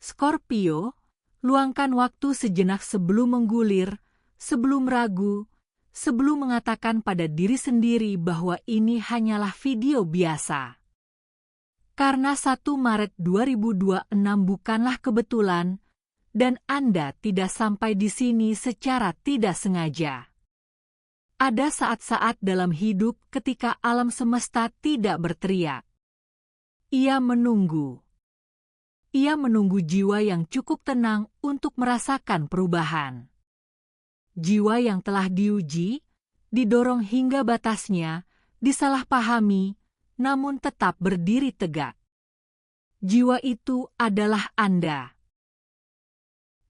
Scorpio, luangkan waktu sejenak sebelum menggulir, sebelum ragu, sebelum mengatakan pada diri sendiri bahwa ini hanyalah video biasa. Karena 1 Maret 2026 bukanlah kebetulan, dan Anda tidak sampai di sini secara tidak sengaja. Ada saat-saat dalam hidup ketika alam semesta tidak berteriak. Ia menunggu. Ia menunggu jiwa yang cukup tenang untuk merasakan perubahan. Jiwa yang telah diuji, didorong hingga batasnya, disalahpahami, namun tetap berdiri tegak. Jiwa itu adalah Anda.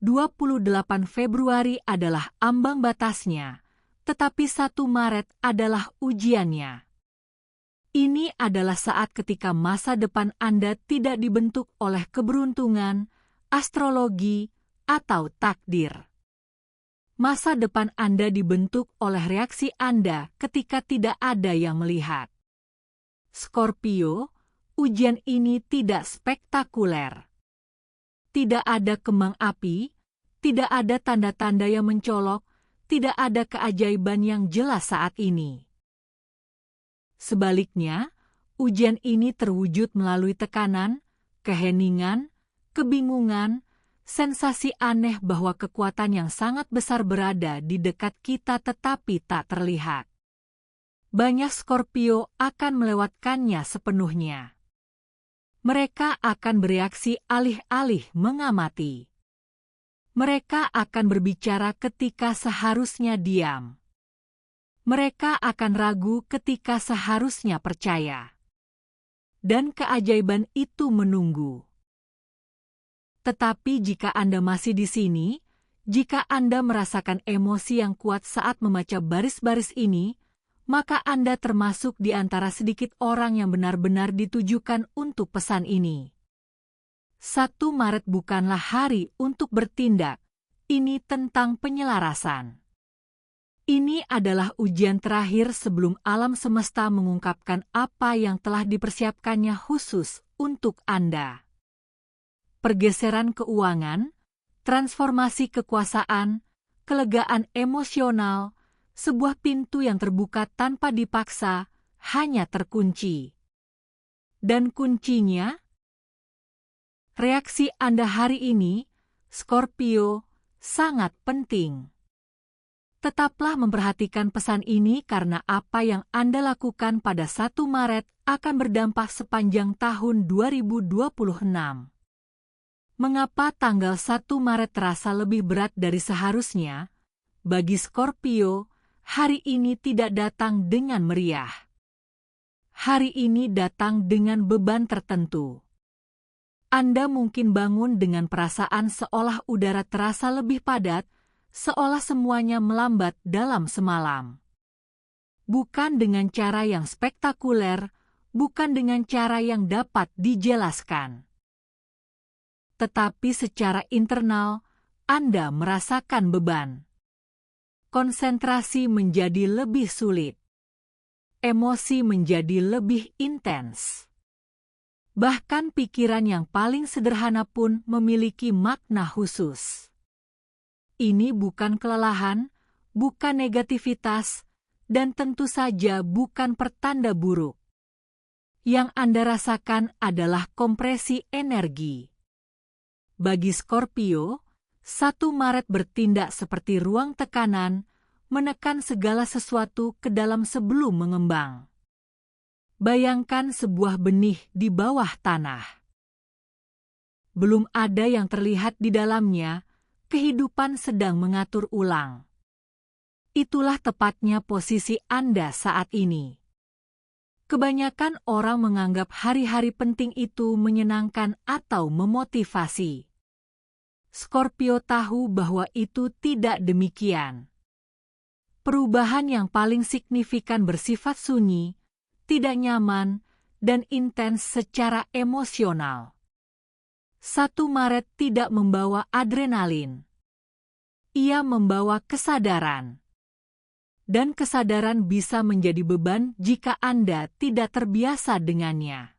28 Februari adalah ambang batasnya, tetapi 1 Maret adalah ujiannya. Ini adalah saat ketika masa depan Anda tidak dibentuk oleh keberuntungan, astrologi, atau takdir. Masa depan Anda dibentuk oleh reaksi Anda ketika tidak ada yang melihat. Scorpio, ujian ini tidak spektakuler. Tidak ada kembang api, tidak ada tanda-tanda yang mencolok, tidak ada keajaiban yang jelas saat ini. Sebaliknya, ujian ini terwujud melalui tekanan, keheningan, kebingungan, sensasi aneh bahwa kekuatan yang sangat besar berada di dekat kita tetapi tak terlihat. Banyak Scorpio akan melewatkannya sepenuhnya. Mereka akan bereaksi alih-alih mengamati. Mereka akan berbicara ketika seharusnya diam. Mereka akan ragu ketika seharusnya percaya. Dan keajaiban itu menunggu. Tetapi jika Anda masih di sini, jika Anda merasakan emosi yang kuat saat membaca baris-baris ini, maka Anda termasuk di antara sedikit orang yang benar-benar ditujukan untuk pesan ini. 1 Maret bukanlah hari untuk bertindak, ini tentang penyelarasan. Ini adalah ujian terakhir sebelum alam semesta mengungkapkan apa yang telah dipersiapkannya khusus untuk Anda. Pergeseran keuangan, transformasi kekuasaan, kelegaan emosional, sebuah pintu yang terbuka tanpa dipaksa, hanya terkunci. Dan kuncinya? Reaksi Anda hari ini, Scorpio, sangat penting. Tetaplah memperhatikan pesan ini karena apa yang Anda lakukan pada 1 Maret akan berdampak sepanjang tahun 2026. Mengapa tanggal 1 Maret terasa lebih berat dari seharusnya? Bagi Scorpio, hari ini tidak datang dengan meriah. Hari ini datang dengan beban tertentu. Anda mungkin bangun dengan perasaan seolah udara terasa lebih padat, seolah semuanya melambat dalam semalam. Bukan dengan cara yang spektakuler, bukan dengan cara yang dapat dijelaskan. Tetapi secara internal, Anda merasakan beban. Konsentrasi menjadi lebih sulit. Emosi menjadi lebih intens. Bahkan pikiran yang paling sederhana pun memiliki makna khusus. Ini bukan kelelahan, bukan negativitas, dan tentu saja bukan pertanda buruk. Yang Anda rasakan adalah kompresi energi. Bagi Scorpio, 1 Maret bertindak seperti ruang tekanan, menekan segala sesuatu ke dalam sebelum mengembang. Bayangkan sebuah benih di bawah tanah. Belum ada yang terlihat di dalamnya, kehidupan sedang mengatur ulang. Itulah tepatnya posisi Anda saat ini. Kebanyakan orang menganggap hari-hari penting itu menyenangkan atau memotivasi. Scorpio tahu bahwa itu tidak demikian. Perubahan yang paling signifikan bersifat sunyi, tidak nyaman, dan intens secara emosional. 1 Maret tidak membawa adrenalin. Ia membawa kesadaran. Dan kesadaran bisa menjadi beban jika Anda tidak terbiasa dengannya.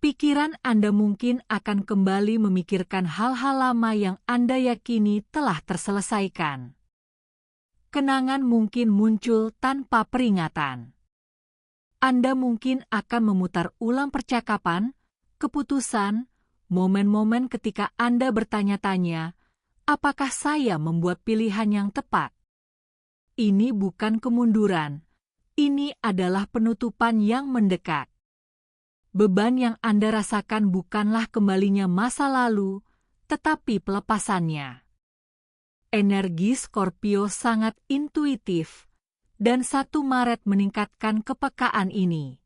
Pikiran Anda mungkin akan kembali memikirkan hal-hal lama yang Anda yakini telah terselesaikan. Kenangan mungkin muncul tanpa peringatan. Anda mungkin akan memutar ulang percakapan, keputusan, momen-momen ketika Anda bertanya-tanya, apakah saya membuat pilihan yang tepat? Ini bukan kemunduran, ini adalah penutupan yang mendekat. Beban yang Anda rasakan bukanlah kembalinya masa lalu, tetapi pelepasannya. Energi Scorpio sangat intuitif, dan 1 Maret meningkatkan kepekaan ini.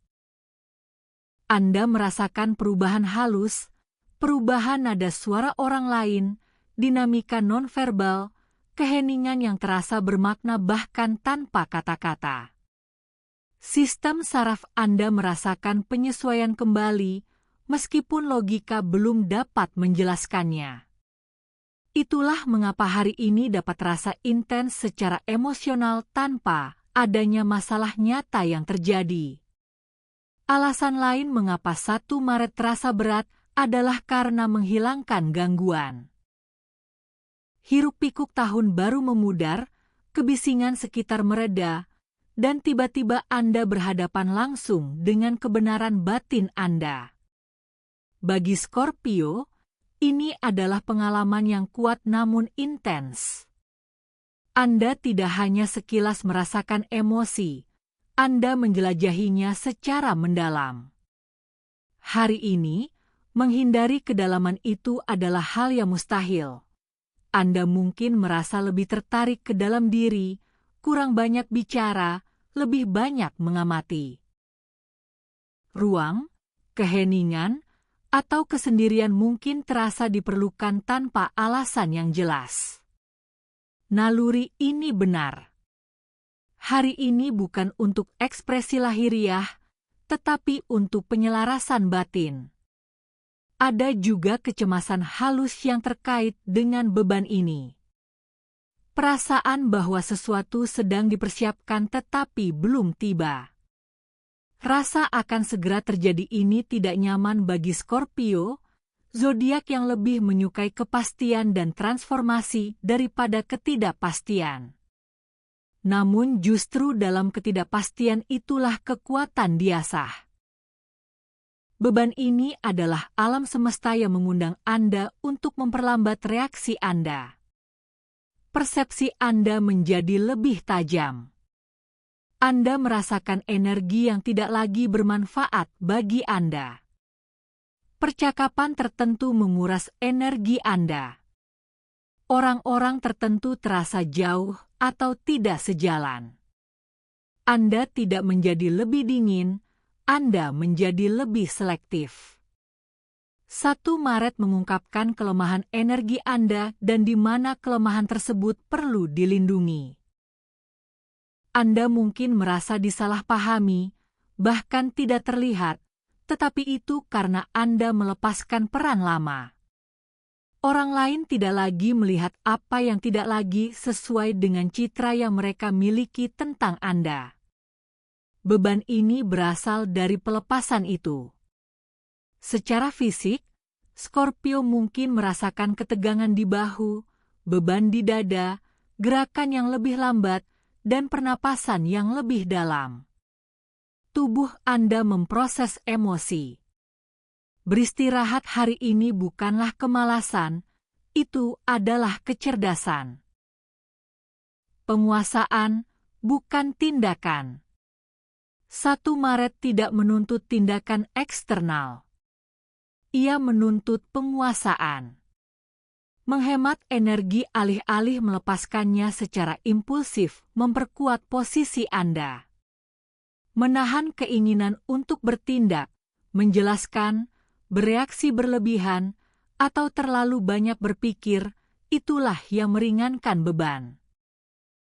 Anda merasakan perubahan halus, perubahan nada suara orang lain, dinamika nonverbal, keheningan yang terasa bermakna bahkan tanpa kata-kata. Sistem saraf Anda merasakan penyesuaian kembali, meskipun logika belum dapat menjelaskannya. Itulah mengapa hari ini dapat terasa intens secara emosional tanpa adanya masalah nyata yang terjadi. Alasan lain mengapa 1 Maret terasa berat adalah karena menghilangkan gangguan. Hiruk-pikuk tahun baru memudar, kebisingan sekitar mereda, dan tiba-tiba Anda berhadapan langsung dengan kebenaran batin Anda. Bagi Scorpio, ini adalah pengalaman yang kuat namun intens. Anda tidak hanya sekilas merasakan emosi, Anda menjelajahinya secara mendalam. Hari ini, menghindari kedalaman itu adalah hal yang mustahil. Anda mungkin merasa lebih tertarik ke dalam diri, kurang banyak bicara, lebih banyak mengamati. Ruang, keheningan, atau kesendirian mungkin terasa diperlukan tanpa alasan yang jelas. Naluri ini benar. Hari ini bukan untuk ekspresi lahiriah, tetapi untuk penyelarasan batin. Ada juga kecemasan halus yang terkait dengan beban ini. Perasaan bahwa sesuatu sedang dipersiapkan tetapi belum tiba. Rasa akan segera terjadi ini tidak nyaman bagi Scorpio, zodiak yang lebih menyukai kepastian dan transformasi daripada ketidakpastian. Namun justru dalam ketidakpastian itulah kekuatan diasah. Beban ini adalah alam semesta yang mengundang Anda untuk memperlambat reaksi Anda. Persepsi Anda menjadi lebih tajam. Anda merasakan energi yang tidak lagi bermanfaat bagi Anda. Percakapan tertentu menguras energi Anda. Orang-orang tertentu terasa jauh atau tidak sejalan. Anda tidak menjadi lebih dingin, Anda menjadi lebih selektif. 1 Maret mengungkapkan kelemahan energi Anda dan di mana kelemahan tersebut perlu dilindungi. Anda mungkin merasa disalahpahami, bahkan tidak terlihat, tetapi itu karena Anda melepaskan peran lama. Orang lain tidak lagi melihat apa yang tidak lagi sesuai dengan citra yang mereka miliki tentang Anda. Beban ini berasal dari pelepasan itu. Secara fisik, Scorpio mungkin merasakan ketegangan di bahu, beban di dada, gerakan yang lebih lambat, dan pernapasan yang lebih dalam. Tubuh Anda memproses emosi. Beristirahat hari ini bukanlah kemalasan, itu adalah kecerdasan. Penguasaan, bukan tindakan. 1 Maret tidak menuntut tindakan eksternal. Ia menuntut penguasaan. Menghemat energi alih-alih melepaskannya secara impulsif memperkuat posisi Anda. Menahan keinginan untuk bertindak, menjelaskan, bereaksi berlebihan, atau terlalu banyak berpikir, itulah yang meringankan beban.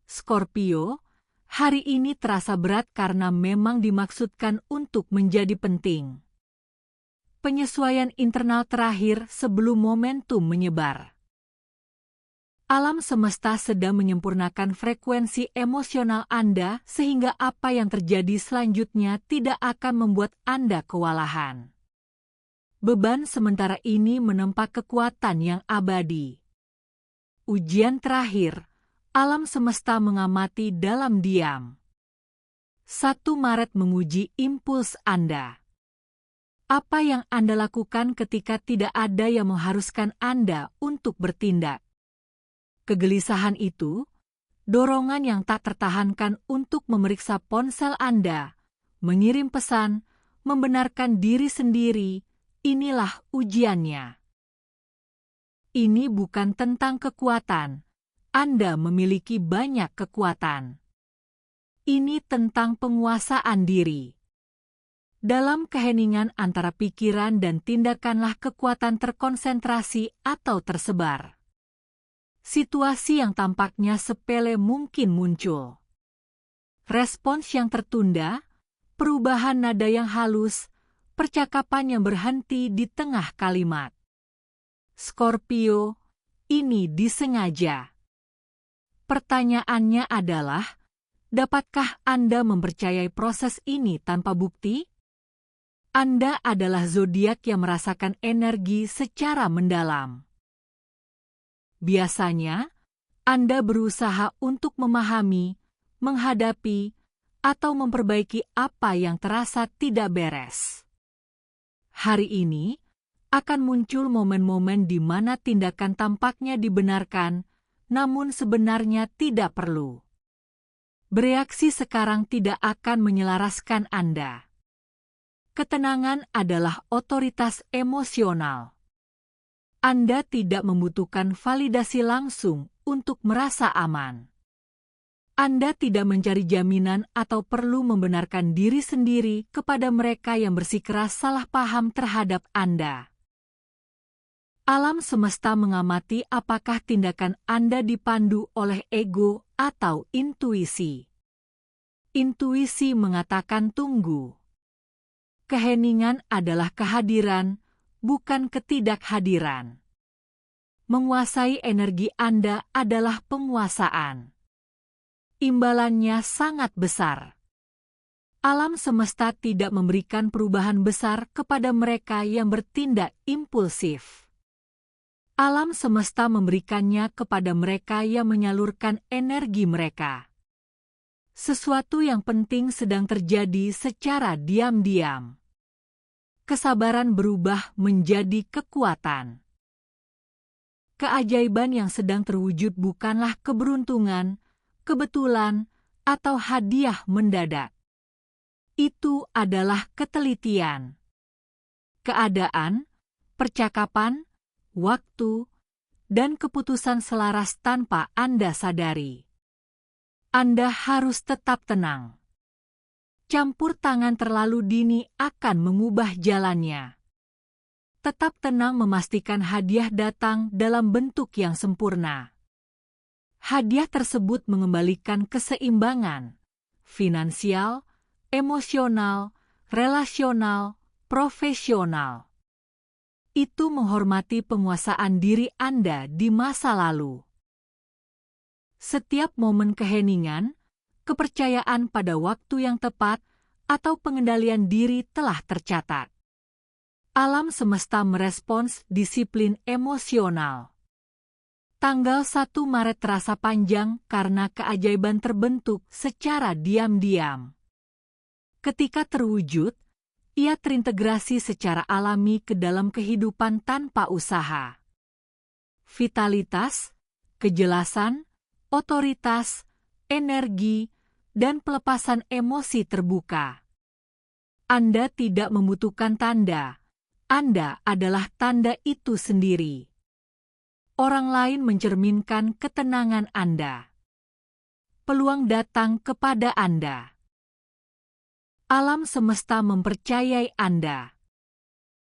Scorpio, hari ini terasa berat karena memang dimaksudkan untuk menjadi penting. Penyesuaian internal terakhir sebelum momentum menyebar. Alam semesta sedang menyempurnakan frekuensi emosional Anda sehingga apa yang terjadi selanjutnya tidak akan membuat Anda kewalahan. Beban sementara ini menempa kekuatan yang abadi. Ujian terakhir, alam semesta mengamati dalam diam. 1 Maret menguji impuls Anda. Apa yang Anda lakukan ketika tidak ada yang mengharuskan Anda untuk bertindak? Kegelisahan itu, dorongan yang tak tertahankan untuk memeriksa ponsel Anda, mengirim pesan, membenarkan diri sendiri, inilah ujiannya. Ini bukan tentang kekuatan. Anda memiliki banyak kekuatan. Ini tentang penguasaan diri. Dalam keheningan antara pikiran dan tindakanlah kekuatan terkonsentrasi atau tersebar. Situasi yang tampaknya sepele mungkin muncul. Respons yang tertunda, perubahan nada yang halus, percakapan yang berhenti di tengah kalimat. Scorpio, ini disengaja. Pertanyaannya adalah, dapatkah Anda mempercayai proses ini tanpa bukti? Anda adalah zodiak yang merasakan energi secara mendalam. Biasanya, Anda berusaha untuk memahami, menghadapi, atau memperbaiki apa yang terasa tidak beres. Hari ini, akan muncul momen-momen di mana tindakan tampaknya dibenarkan, namun sebenarnya tidak perlu. Bereaksi sekarang tidak akan menyelaraskan Anda. Ketenangan adalah otoritas emosional. Anda tidak membutuhkan validasi langsung untuk merasa aman. Anda tidak mencari jaminan atau perlu membenarkan diri sendiri kepada mereka yang bersikeras salah paham terhadap Anda. Alam semesta mengamati apakah tindakan Anda dipandu oleh ego atau intuisi. Intuisi mengatakan tunggu. Keheningan adalah kehadiran, bukan ketidakhadiran. Menguasai energi Anda adalah penguasaan. Imbalannya sangat besar. Alam semesta tidak memberikan perubahan besar kepada mereka yang bertindak impulsif. Alam semesta memberikannya kepada mereka yang menyalurkan energi mereka. Sesuatu yang penting sedang terjadi secara diam-diam. Kesabaran berubah menjadi kekuatan. Keajaiban yang sedang terwujud bukanlah keberuntungan, kebetulan, atau hadiah mendadak. Itu adalah ketelitian. Keadaan, percakapan, waktu, dan keputusan selaras tanpa Anda sadari. Anda harus tetap tenang. Campur tangan terlalu dini akan mengubah jalannya. Tetap tenang memastikan hadiah datang dalam bentuk yang sempurna. Hadiah tersebut mengembalikan keseimbangan finansial, emosional, relasional, profesional. Itu menghormati penguasaan diri Anda di masa lalu. Setiap momen keheningan, kepercayaan pada waktu yang tepat, atau pengendalian diri telah tercatat. Alam semesta merespons disiplin emosional. Tanggal 1 Maret terasa panjang karena keajaiban terbentuk secara diam-diam. Ketika terwujud, ia terintegrasi secara alami ke dalam kehidupan tanpa usaha. Vitalitas, kejelasan, otoritas, energi, dan pelepasan emosi terbuka. Anda tidak membutuhkan tanda. Anda adalah tanda itu sendiri. Orang lain mencerminkan ketenangan Anda. Peluang datang kepada Anda. Alam semesta mempercayai Anda.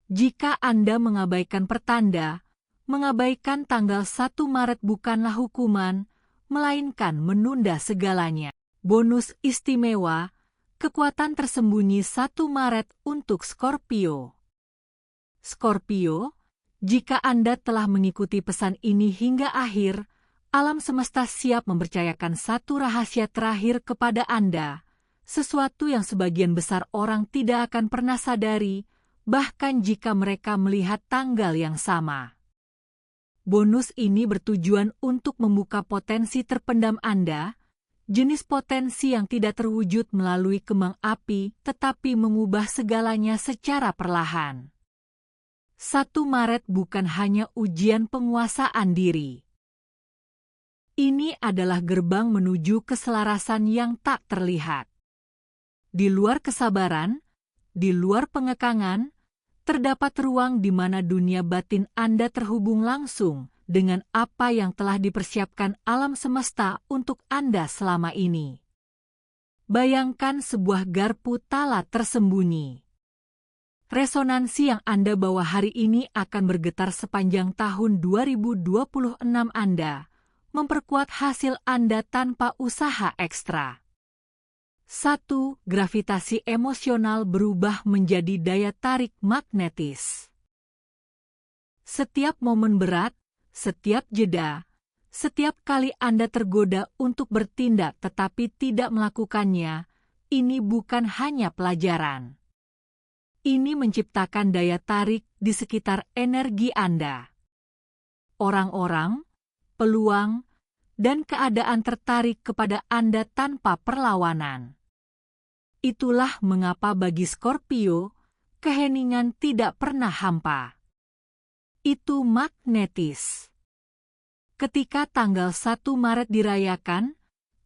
Jika Anda mengabaikan pertanda, mengabaikan tanggal 1 Maret bukanlah hukuman, melainkan menunda segalanya. Bonus istimewa, kekuatan tersembunyi 1 Maret untuk Scorpio. Scorpio, jika Anda telah mengikuti pesan ini hingga akhir, alam semesta siap mempercayakan satu rahasia terakhir kepada Anda, sesuatu yang sebagian besar orang tidak akan pernah sadari, bahkan jika mereka melihat tanggal yang sama. Bonus ini bertujuan untuk membuka potensi terpendam Anda, jenis potensi yang tidak terwujud melalui kembang api tetapi mengubah segalanya secara perlahan. 1 Maret bukan hanya ujian penguasaan diri. Ini adalah gerbang menuju keselarasan yang tak terlihat. Di luar kesabaran, di luar pengekangan, terdapat ruang di mana dunia batin Anda terhubung langsung dengan apa yang telah dipersiapkan alam semesta untuk Anda selama ini. Bayangkan sebuah garpu tala tersembunyi. Resonansi yang Anda bawa hari ini akan bergetar sepanjang tahun 2026 Anda, memperkuat hasil Anda tanpa usaha ekstra. 1. Gravitasi emosional berubah menjadi daya tarik magnetis. Setiap momen berat, setiap jeda, setiap kali Anda tergoda untuk bertindak tetapi tidak melakukannya, ini bukan hanya pelajaran. Ini menciptakan daya tarik di sekitar energi Anda. Orang-orang, peluang, dan keadaan tertarik kepada Anda tanpa perlawanan. Itulah mengapa bagi Scorpio, keheningan tidak pernah hampa. Itu magnetis. Ketika tanggal 1 Maret dirayakan,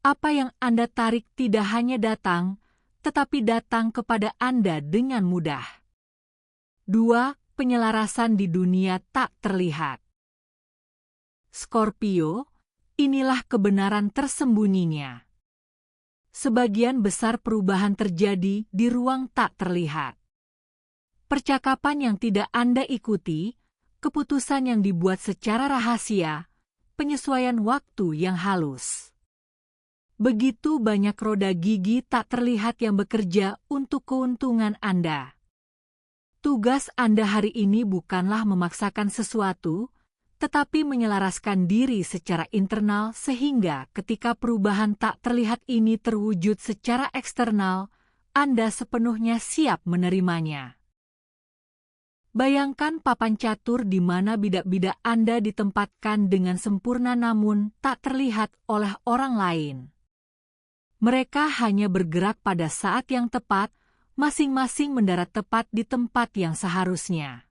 apa yang Anda tarik tidak hanya datang, tetapi datang kepada Anda dengan mudah. 2. Penyelarasan di dunia tak terlihat. Scorpio, inilah kebenaran tersembunyinya. Sebagian besar perubahan terjadi di ruang tak terlihat. Percakapan yang tidak Anda ikuti, keputusan yang dibuat secara rahasia, penyesuaian waktu yang halus. Begitu banyak roda gigi tak terlihat yang bekerja untuk keuntungan Anda. Tugas Anda hari ini bukanlah memaksakan sesuatu, tetapi menyelaraskan diri secara internal sehingga ketika perubahan tak terlihat ini terwujud secara eksternal, Anda sepenuhnya siap menerimanya. Bayangkan papan catur di mana bidak-bidak Anda ditempatkan dengan sempurna namun tak terlihat oleh orang lain. Mereka hanya bergerak pada saat yang tepat, masing-masing mendarat tepat di tempat yang seharusnya.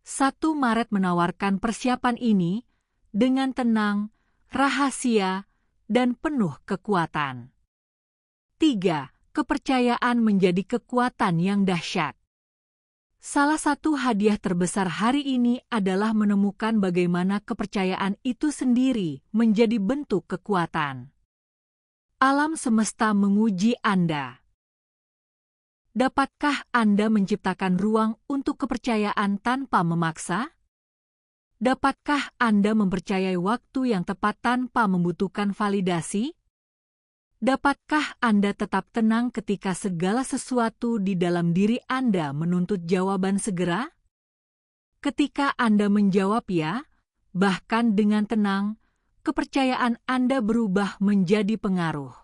1 Maret menawarkan persiapan ini dengan tenang, rahasia, dan penuh kekuatan. 3. Kepercayaan menjadi kekuatan yang dahsyat. Salah satu hadiah terbesar hari ini adalah menemukan bagaimana kepercayaan itu sendiri menjadi bentuk kekuatan. Alam semesta menguji Anda. Dapatkah Anda menciptakan ruang untuk kepercayaan tanpa memaksa? Dapatkah Anda mempercayai waktu yang tepat tanpa membutuhkan validasi? Dapatkah Anda tetap tenang ketika segala sesuatu di dalam diri Anda menuntut jawaban segera? Ketika Anda menjawab ya, bahkan dengan tenang, kepercayaan Anda berubah menjadi pengaruh.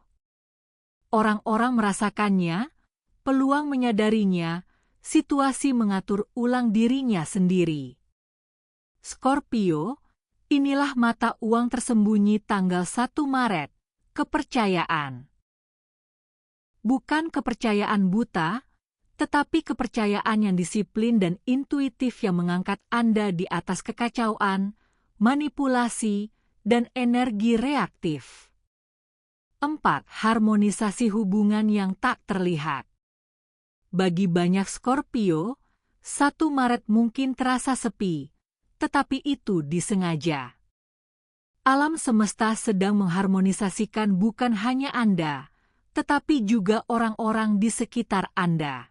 Orang-orang merasakannya, peluang menyadarinya, situasi mengatur ulang dirinya sendiri. Scorpio, inilah mata uang tersembunyi tanggal 1 Maret, kepercayaan. Bukan kepercayaan buta, tetapi kepercayaan yang disiplin dan intuitif yang mengangkat Anda di atas kekacauan, manipulasi, dan energi reaktif. 4. Harmonisasi hubungan yang tak terlihat. Bagi banyak Scorpio, 1 Maret mungkin terasa sepi, tetapi itu disengaja. Alam semesta sedang mengharmonisasikan bukan hanya Anda, tetapi juga orang-orang di sekitar Anda.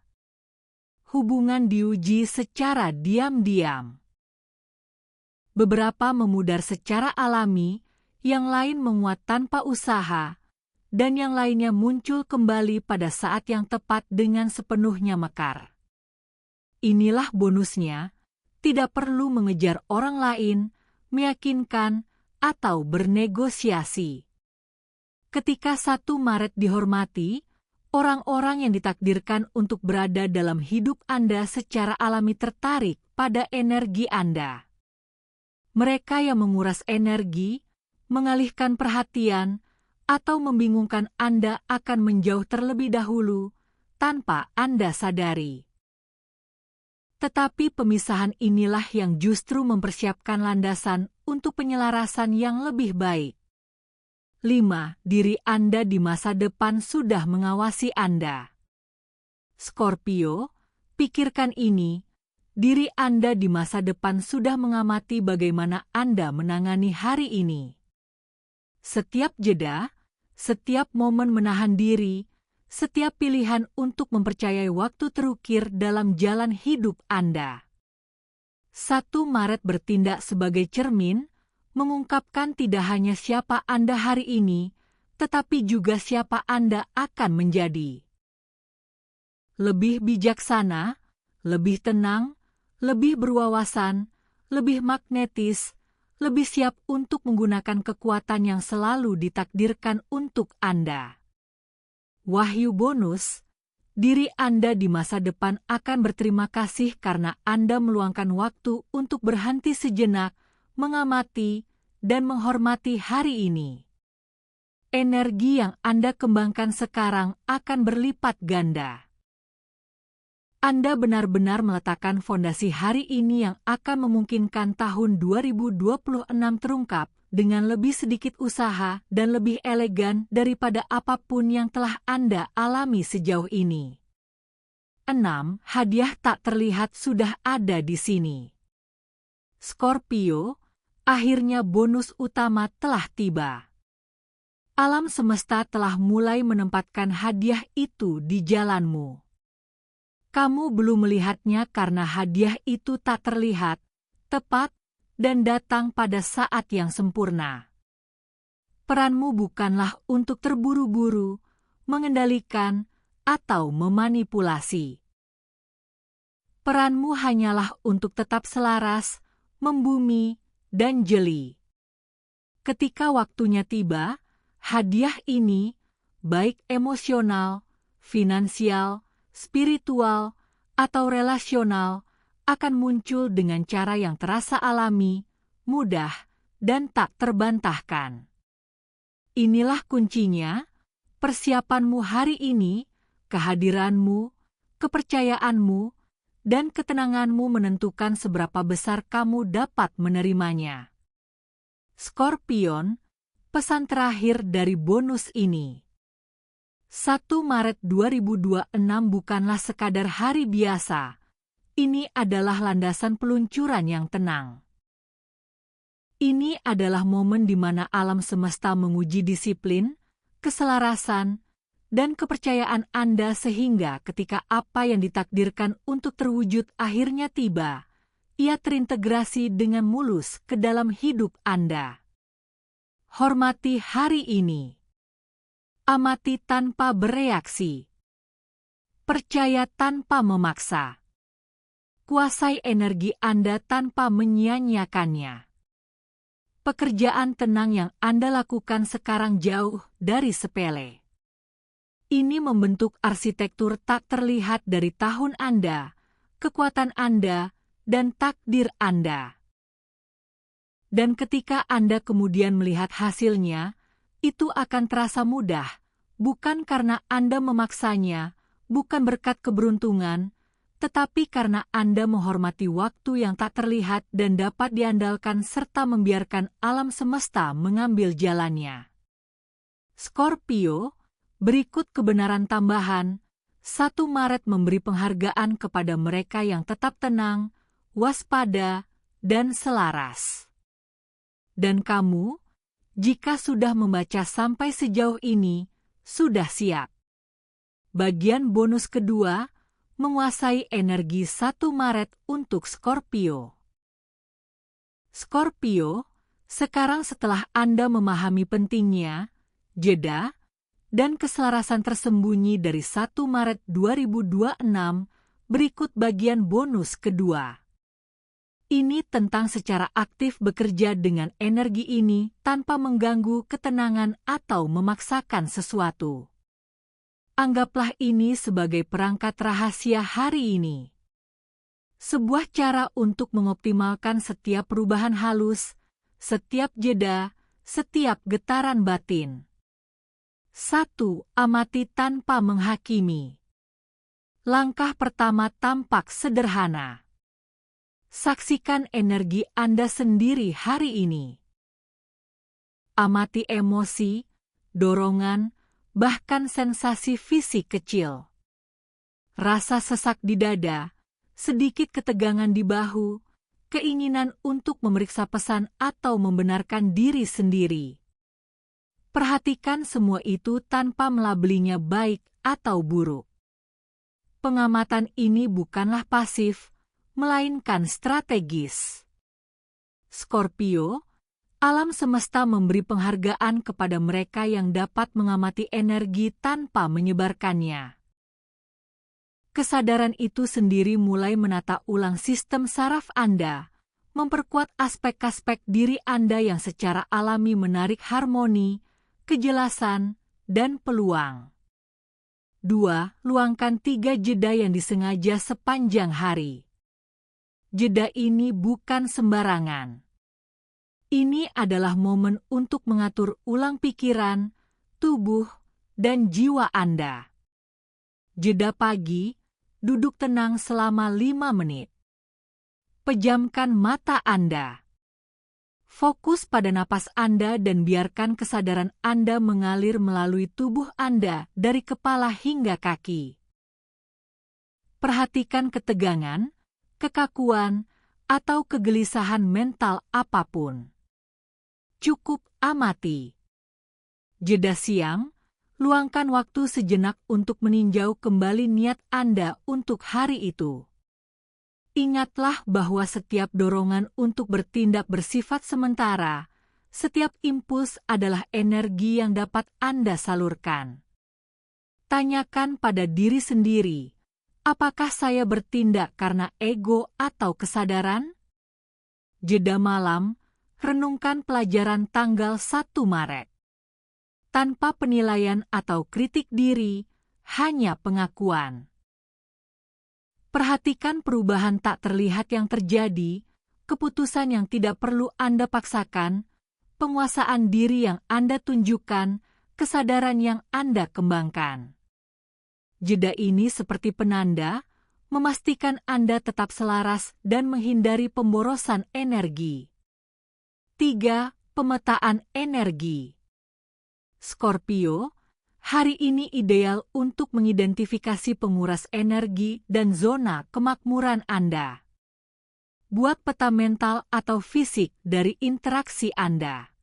Hubungan diuji secara diam-diam. Beberapa memudar secara alami, yang lain menguat tanpa usaha, dan yang lainnya muncul kembali pada saat yang tepat dengan sepenuhnya mekar. Inilah bonusnya, tidak perlu mengejar orang lain, meyakinkan, atau bernegosiasi. Ketika 1 Maret dihormati, Orang-orang yang ditakdirkan untuk berada dalam hidup Anda secara alami tertarik pada energi Anda. Mereka yang menguras energi, mengalihkan perhatian, atau membingungkan Anda akan menjauh terlebih dahulu tanpa Anda sadari. Tetapi pemisahan inilah yang justru mempersiapkan landasan untuk penyelarasan yang lebih baik. 5. Diri Anda di masa depan sudah mengawasi Anda. Scorpio, pikirkan ini. Diri Anda di masa depan sudah mengamati bagaimana Anda menangani hari ini. Setiap jeda, setiap momen menahan diri, setiap pilihan untuk mempercayai waktu terukir dalam jalan hidup Anda. 1 Maret bertindak sebagai cermin, mengungkapkan tidak hanya siapa Anda hari ini, tetapi juga siapa Anda akan menjadi. Lebih bijaksana, lebih tenang, lebih berwawasan, lebih magnetis, lebih siap untuk menggunakan kekuatan yang selalu ditakdirkan untuk Anda. Wahyu bonus, diri Anda di masa depan akan berterima kasih karena Anda meluangkan waktu untuk berhenti sejenak, mengamati, dan menghormati hari ini. Energi yang Anda kembangkan sekarang akan berlipat ganda. Anda benar-benar meletakkan fondasi hari ini yang akan memungkinkan tahun 2026 terungkap dengan lebih sedikit usaha dan lebih elegan daripada apapun yang telah Anda alami sejauh ini. 6. Hadiah tak terlihat sudah ada di sini. Scorpio, akhirnya bonus utama telah tiba. Alam semesta telah mulai menempatkan hadiah itu di jalanmu. Kamu belum melihatnya karena hadiah itu tak terlihat, tepat, dan datang pada saat yang sempurna. Peranmu bukanlah untuk terburu-buru, mengendalikan, atau memanipulasi. Peranmu hanyalah untuk tetap selaras, membumi, dan jeli. Ketika waktunya tiba, hadiah ini, baik emosional, finansial, spiritual, atau relasional, akan muncul dengan cara yang terasa alami, mudah, dan tak terbantahkan. Inilah kuncinya, persiapanmu hari ini, kehadiranmu, kepercayaanmu, dan ketenanganmu menentukan seberapa besar kamu dapat menerimanya. Scorpion, pesan terakhir dari bonus ini. 1 Maret 2026 bukanlah sekadar hari biasa. Ini adalah landasan peluncuran yang tenang. Ini adalah momen di mana alam semesta menguji disiplin, keselarasan, dan kepercayaan Anda sehingga ketika apa yang ditakdirkan untuk terwujud akhirnya tiba, ia terintegrasi dengan mulus ke dalam hidup Anda. Hormati hari ini. Amati tanpa bereaksi. Percaya tanpa memaksa. Kuasai energi Anda tanpa menyia-nyiakannya. Pekerjaan tenang yang Anda lakukan sekarang jauh dari sepele. Ini membentuk arsitektur tak terlihat dari tahun Anda, kekuatan Anda, dan takdir Anda. Dan ketika Anda kemudian melihat hasilnya, itu akan terasa mudah, bukan karena Anda memaksanya, bukan berkat keberuntungan, tetapi karena Anda menghormati waktu yang tak terlihat dan dapat diandalkan serta membiarkan alam semesta mengambil jalannya. Scorpio, berikut kebenaran tambahan. 1 Maret memberi penghargaan kepada mereka yang tetap tenang, waspada, dan selaras. Dan kamu, jika sudah membaca sampai sejauh ini, sudah siap. Bagian bonus kedua, menguasai energi 1 Maret untuk Scorpio. Scorpio, sekarang setelah Anda memahami pentingnya, jeda, dan keselarasan tersembunyi dari 1 Maret 2026, berikut bagian bonus kedua. Ini tentang secara aktif bekerja dengan energi ini tanpa mengganggu ketenangan atau memaksakan sesuatu. Anggaplah ini sebagai perangkat rahasia hari ini. Sebuah cara untuk mengoptimalkan setiap perubahan halus, setiap jeda, setiap getaran batin. 1. Amati tanpa menghakimi. Langkah pertama tampak sederhana. Saksikan energi Anda sendiri hari ini. Amati emosi, dorongan, bahkan sensasi fisik kecil. Rasa sesak di dada, sedikit ketegangan di bahu, keinginan untuk memeriksa pesan atau membenarkan diri sendiri. Perhatikan semua itu tanpa melabelinya baik atau buruk. Pengamatan ini bukanlah pasif, melainkan strategis. Scorpio, alam semesta memberi penghargaan kepada mereka yang dapat mengamati energi tanpa menyebarkannya. Kesadaran itu sendiri mulai menata ulang sistem saraf Anda, memperkuat aspek-aspek diri Anda yang secara alami menarik harmoni, kejelasan, dan peluang. 2. Luangkan 3 jeda yang disengaja sepanjang hari. Jeda ini bukan sembarangan. Ini adalah momen untuk mengatur ulang pikiran, tubuh, dan jiwa Anda. Jeda pagi, duduk tenang selama 5 menit. Pejamkan mata Anda. Fokus pada napas Anda dan biarkan kesadaran Anda mengalir melalui tubuh Anda dari kepala hingga kaki. Perhatikan ketegangan, kekakuan, atau kegelisahan mental apapun. Cukup amati. Jeda siang, luangkan waktu sejenak untuk meninjau kembali niat Anda untuk hari itu. Ingatlah bahwa setiap dorongan untuk bertindak bersifat sementara, setiap impuls adalah energi yang dapat Anda salurkan. Tanyakan pada diri sendiri, apakah saya bertindak karena ego atau kesadaran? Jeda malam, renungkan pelajaran tanggal 1 Maret. Tanpa penilaian atau kritik diri, hanya pengakuan. Perhatikan perubahan tak terlihat yang terjadi, keputusan yang tidak perlu Anda paksakan, penguasaan diri yang Anda tunjukkan, kesadaran yang Anda kembangkan. Jeda ini seperti penanda, memastikan Anda tetap selaras dan menghindari pemborosan energi. 3. Pemetaan energi. Scorpio, hari ini ideal untuk mengidentifikasi penguras energi dan zona kemakmuran Anda. Buat peta mental atau fisik dari interaksi Anda.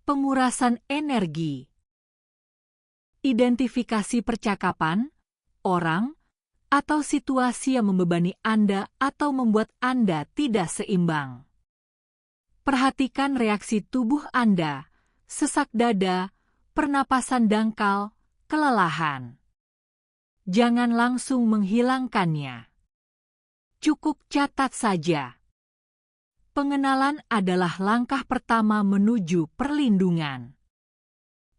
Pengurasan energi. Identifikasi percakapan, orang, atau situasi yang membebani Anda atau membuat Anda tidak seimbang. Perhatikan reaksi tubuh Anda, sesak dada, pernapasan dangkal, kelelahan. Jangan langsung menghilangkannya. Cukup catat saja. Pengenalan adalah langkah pertama menuju perlindungan.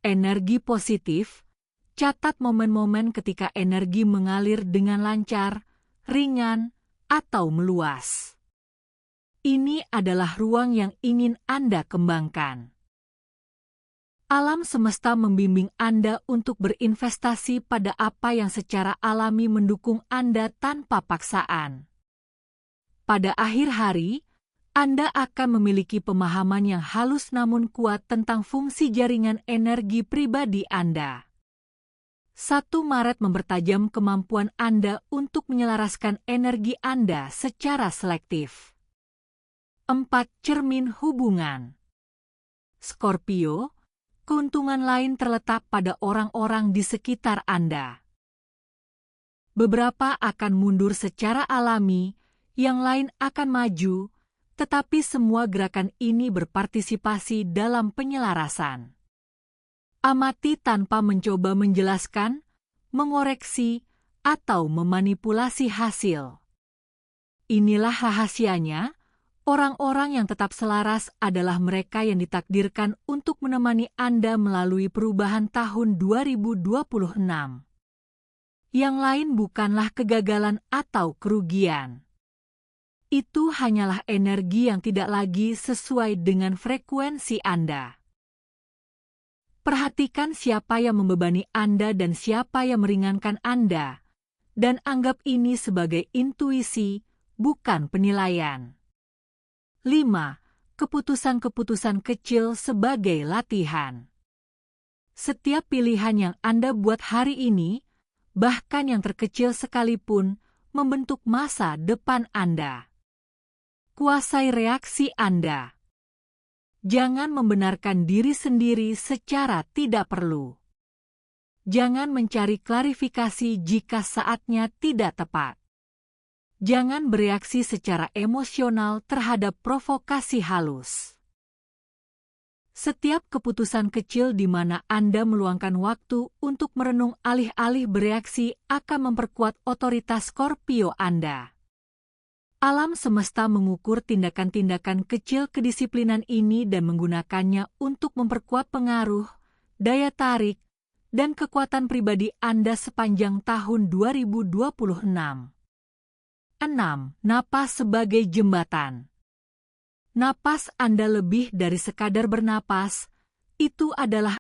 Energi positif, catat momen-momen ketika energi mengalir dengan lancar, ringan, atau meluas. Ini adalah ruang yang ingin Anda kembangkan. Alam semesta membimbing Anda untuk berinvestasi pada apa yang secara alami mendukung Anda tanpa paksaan. Pada akhir hari, Anda akan memiliki pemahaman yang halus namun kuat tentang fungsi jaringan energi pribadi Anda. 1 Maret mempertajam kemampuan Anda untuk menyelaraskan energi Anda secara selektif. 4. Cermin hubungan. Scorpio, keuntungan lain terletak pada orang-orang di sekitar Anda. Beberapa akan mundur secara alami, yang lain akan maju, tetapi semua gerakan ini berpartisipasi dalam penyelarasan. Amati tanpa mencoba menjelaskan, mengoreksi, atau memanipulasi hasil. Inilah rahasianya, Orang-orang yang tetap selaras adalah mereka yang ditakdirkan untuk menemani Anda melalui perubahan tahun 2026. Yang lain bukanlah kegagalan atau kerugian. Itu hanyalah energi yang tidak lagi sesuai dengan frekuensi Anda. Perhatikan siapa yang membebani Anda dan siapa yang meringankan Anda, dan anggap ini sebagai intuisi, bukan penilaian. 5. Keputusan-keputusan kecil sebagai latihan. Setiap pilihan yang Anda buat hari ini, bahkan yang terkecil sekalipun, membentuk masa depan Anda. Kuasai reaksi Anda. Jangan membenarkan diri sendiri secara tidak perlu. Jangan mencari klarifikasi jika saatnya tidak tepat. Jangan bereaksi secara emosional terhadap provokasi halus. Setiap keputusan kecil di mana Anda meluangkan waktu untuk merenung alih-alih bereaksi akan memperkuat otoritas Scorpio Anda. Alam semesta mengukur tindakan-tindakan kecil kedisiplinan ini dan menggunakannya untuk memperkuat pengaruh, daya tarik, dan kekuatan pribadi Anda sepanjang tahun 2026. 6. Napas sebagai jembatan. Napas Anda lebih dari sekadar bernapas, itu adalah